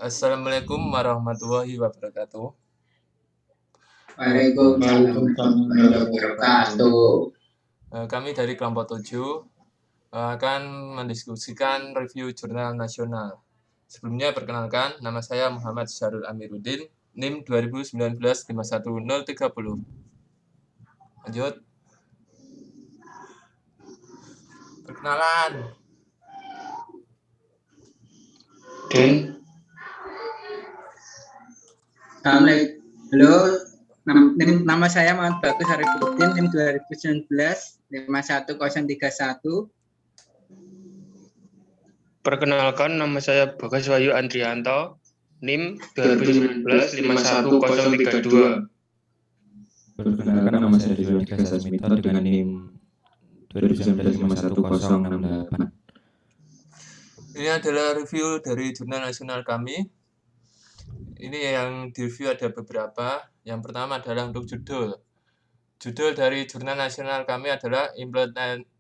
Assalamualaikum warahmatullahi wabarakatuh. Waalaikumsalam warahmatullahi wabarakatuh. Kami dari kelompok 7 akan mendiskusikan review jurnal nasional. Sebelumnya perkenalkan, nama saya Muhammad Syarul Amiruddin, NIM 2019-51030. Lanjut. Perkenalan. Dan Halo, nama saya Muhammad Bagus Harifuddin, NIM 2019-51031. Perkenalkan, nama saya Bagas Wahyu Andrianto, NIM 2019-51032. Perkenalkan, nama saya Ridwan Kasasmito dengan NIM 2019-51068. Ini adalah review dari jurnal nasional kami. Ini yang direview ada beberapa. Yang pertama adalah untuk judul. Judul dari jurnal nasional kami adalah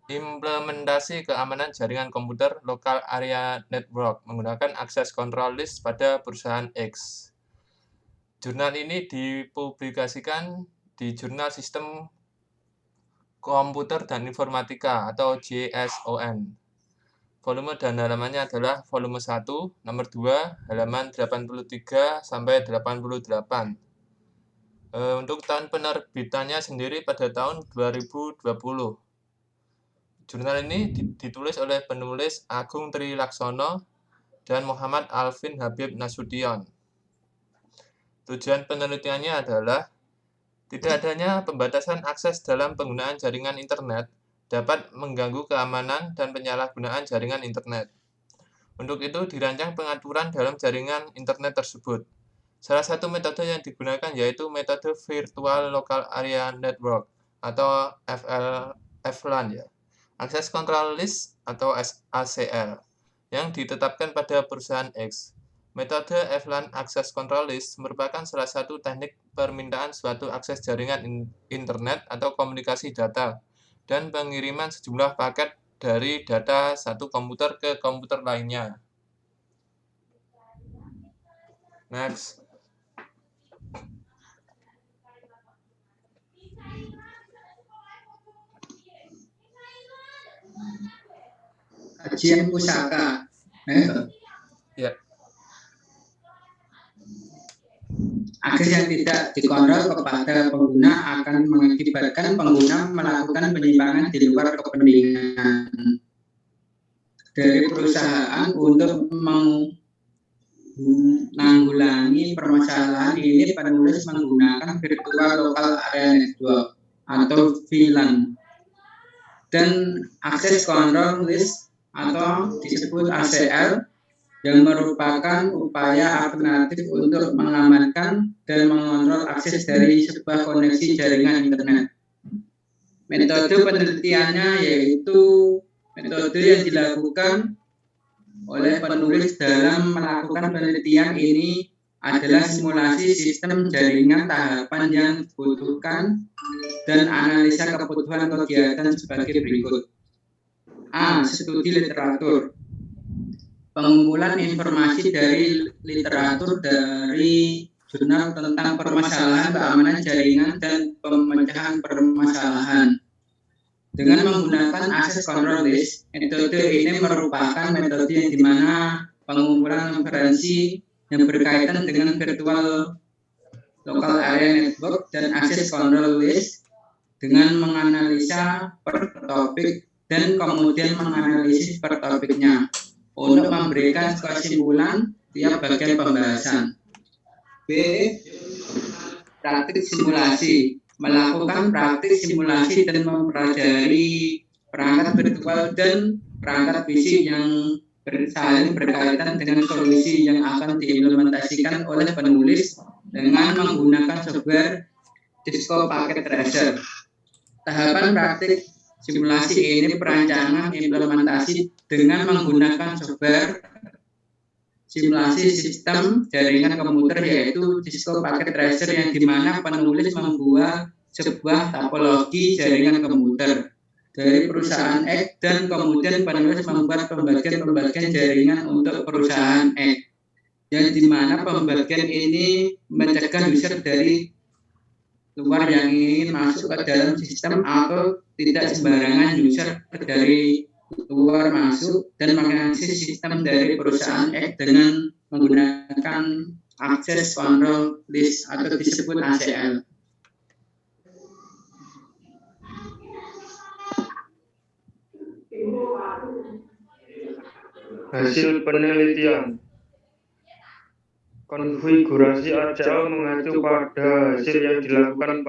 Implementasi Keamanan Jaringan Komputer Local Area Network menggunakan Access Control List pada perusahaan X. Jurnal ini dipublikasikan di Jurnal Sistem Komputer dan Informatika atau JSON. Volume dan halamannya adalah volume 1, nomor 2, halaman 83 sampai 88. Untuk tahun penerbitannya sendiri pada tahun 2020. Jurnal ini ditulis oleh penulis Agung Trilaksono dan Muhammad Alvin Habib Nasution. Tujuan penelitiannya adalah tidak adanya pembatasan akses dalam penggunaan jaringan internet dapat mengganggu keamanan dan penyalahgunaan jaringan internet. Untuk itu dirancang pengaturan dalam jaringan internet tersebut. Salah satu metode yang digunakan yaitu metode Virtual Local Area Network atau VLAN ya. Access Control List atau ACL yang ditetapkan pada perusahaan X. Metode VLAN Access Control List merupakan salah satu teknik permintaan suatu akses jaringan internet atau komunikasi data dan pengiriman sejumlah paket dari data satu komputer ke komputer lainnya. Next. Kajian pusaka. Ya. Akses yang tidak dikontrol kepada pengguna akan mengakibatkan pengguna melakukan penyimpangan di luar kepentingan dari perusahaan. Untuk menanggulangi permasalahan ini, penulis menggunakan Virtual Local Area Network atau VLAN dan Access Control List atau disebut ACL yang merupakan upaya alternatif untuk mengamankan dan mengontrol akses dari sebuah koneksi jaringan internet. Metode penelitiannya yaitu metode yang dilakukan oleh penulis dalam melakukan penelitian ini adalah simulasi sistem jaringan tahapan yang dibutuhkan dan analisa kebutuhan kegiatan sebagai berikut. A. Studi literatur. Pengumpulan informasi dari literatur dari jurnal tentang permasalahan keamanan jaringan dan pemecahan permasalahan. Dengan menggunakan Access Control List, metode ini merupakan metode yang dimana pengumpulan referensi yang berkaitan dengan Virtual Local Area Network dan Access Control List dengan menganalisa per topik dan kemudian menganalisis per topiknya untuk memberikan kesimpulan tiap bagian pembahasan. B. Praktik simulasi. Melakukan praktik simulasi dan mempelajari perangkat virtual dan perangkat fisik yang saling berkaitan dengan solusi yang akan diimplementasikan oleh penulis dengan menggunakan software Cisco Packet Tracer. Tahapan praktik simulasi ini perancangan implementasi dengan menggunakan software simulasi sistem jaringan komputer yaitu Cisco Packet Tracer, yang dimana penulis membuat sebuah topologi jaringan komputer dari perusahaan X dan kemudian penulis membuat pembagian jaringan untuk perusahaan X, yang dimana pembagian ini mencegah user dari luar yang ingin masuk ke dalam sistem atau tidak sembarangan user dari luar masuk dan mengakses sistem dari perusahaan X dengan menggunakan access control list atau disebut ACL. Hasil penelitian. Konfigurasi ACL mengacu pada hasil yang dilakukan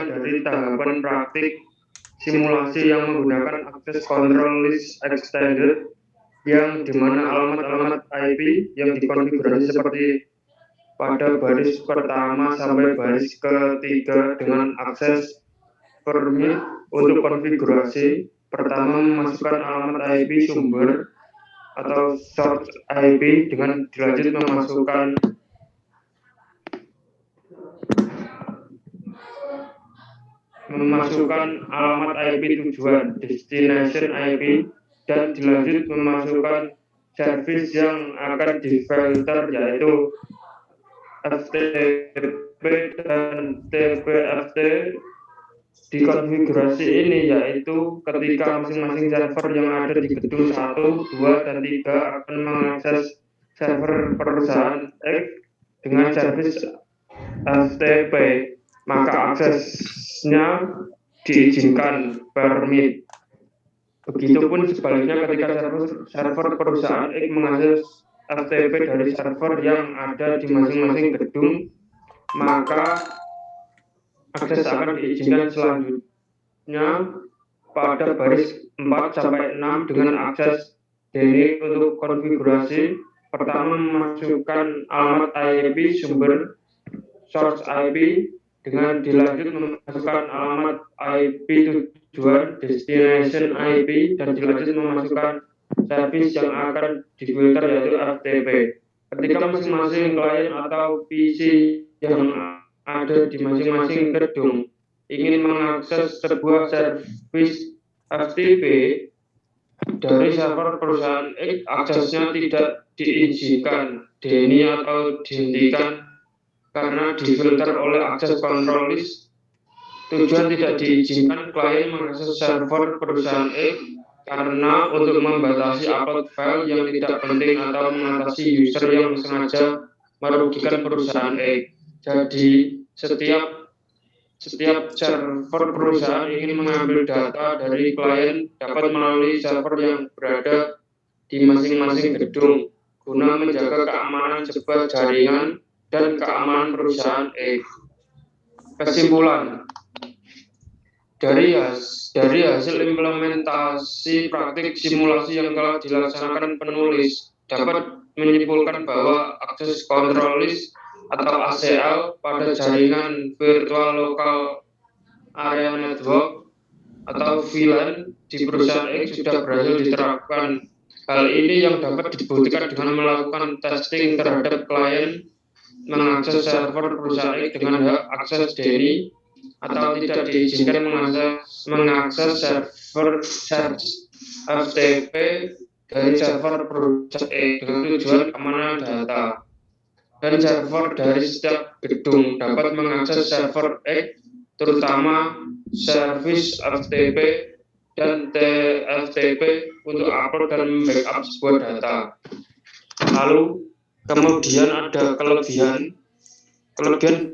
dari tahapan praktik simulasi yang menggunakan access control list extended, yang dimana alamat-alamat IP yang dikonfigurasi seperti pada baris pertama sampai baris ketiga dengan akses permit. Untuk konfigurasi pertama, memasukkan alamat IP sumber atau source IP dengan dilanjut memasukkan alamat IP tujuan destination IP dan dilanjut memasukkan service yang akan difilter, yaitu FTP dan TPFT. Di konfigurasi ini yaitu ketika masing-masing server yang ada di gedung 1, 2, dan 3 akan mengakses server perusahaan X dengan service FTP, maka aksesnya diizinkan permit. Begitupun sebaliknya ketika server perusahaan X mengakses FTP dari server yang ada di masing-masing gedung, maka akses akan diizinkan selanjutnya pada baris 4 sampai 6 dengan akses DNI. Untuk konfigurasi pertama, memasukkan alamat IP sumber source IP dengan dilanjut memasukkan alamat IP tujuan destination IP dan dilanjut memasukkan service yang akan difilter, yaitu FTP. Ketika masing-masing klien atau PC yang ada di masing-masing gedung ingin mengakses sebuah service FTP dari server perusahaan X, aksesnya tidak diizinkan DNI atau dihentikan karena difilter oleh access control list. Tujuan tidak diizinkan klien mengakses server perusahaan X karena untuk membatasi upload file yang tidak penting atau mengatasi user yang sengaja merugikan perusahaan X. Jadi setiap server perusahaan ingin mengambil data dari klien dapat melalui server yang berada di masing-masing gedung guna menjaga keamanan sebuah jaringan dan keamanan perusahaan X. Kesimpulan dari hasil implementasi praktik simulasi yang telah dilaksanakan penulis dapat menyimpulkan bahwa access control list atau ACL pada jaringan virtual local area network atau VLAN di perusahaan X sudah berhasil diterapkan. Hal ini yang dapat dibuktikan dengan melakukan testing terhadap klien mengakses server perusahaan X dengan hak akses DNI atau tidak diizinkan mengakses server FTP dari server perusahaan X dengan tujuan keamanan data. Dan server dari setiap gedung dapat mengakses server X, terutama service FTP dan TFTP untuk upload dan backup sebuah data. Lalu kemudian ada kelebihan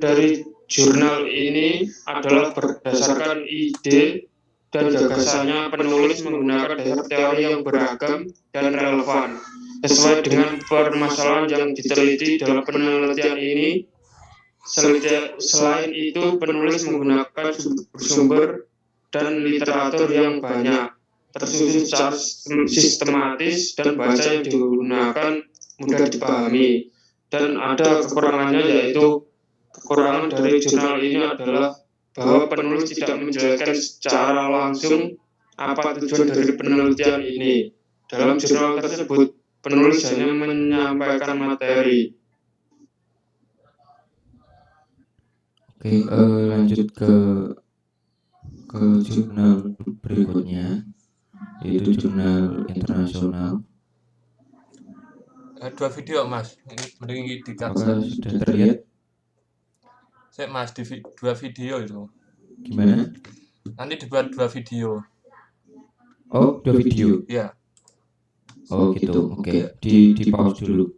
dari jurnal ini adalah berdasarkan ide dan gagasannya penulis menggunakan dasar teori yang beragam dan relevan sesuai dengan permasalahan yang diteliti dalam penelitian ini. Selain itu, penulis menggunakan sumber dan literatur yang banyak, tersusun secara sistematis, dan bahasa yang digunakan mudah dipahami. Dan ada kekurangannya, yaitu kekurangan dari jurnal ini adalah bahwa penulis tidak menjelaskan secara langsung apa tujuan dari penelitian ini. Dalam jurnal tersebut, penulis hanya menyampaikan materi. Oke, lanjut ke ke jurnal berikutnya, yaitu jurnal internasional. Dua video Mas, ini mending dikat. Apakah sudah terlihat? Saya Mas, dua video itu. Gimana? Nanti dibuat dua video. Oh, 2 video. Ya. Oh gitu, oke. Di pause dulu.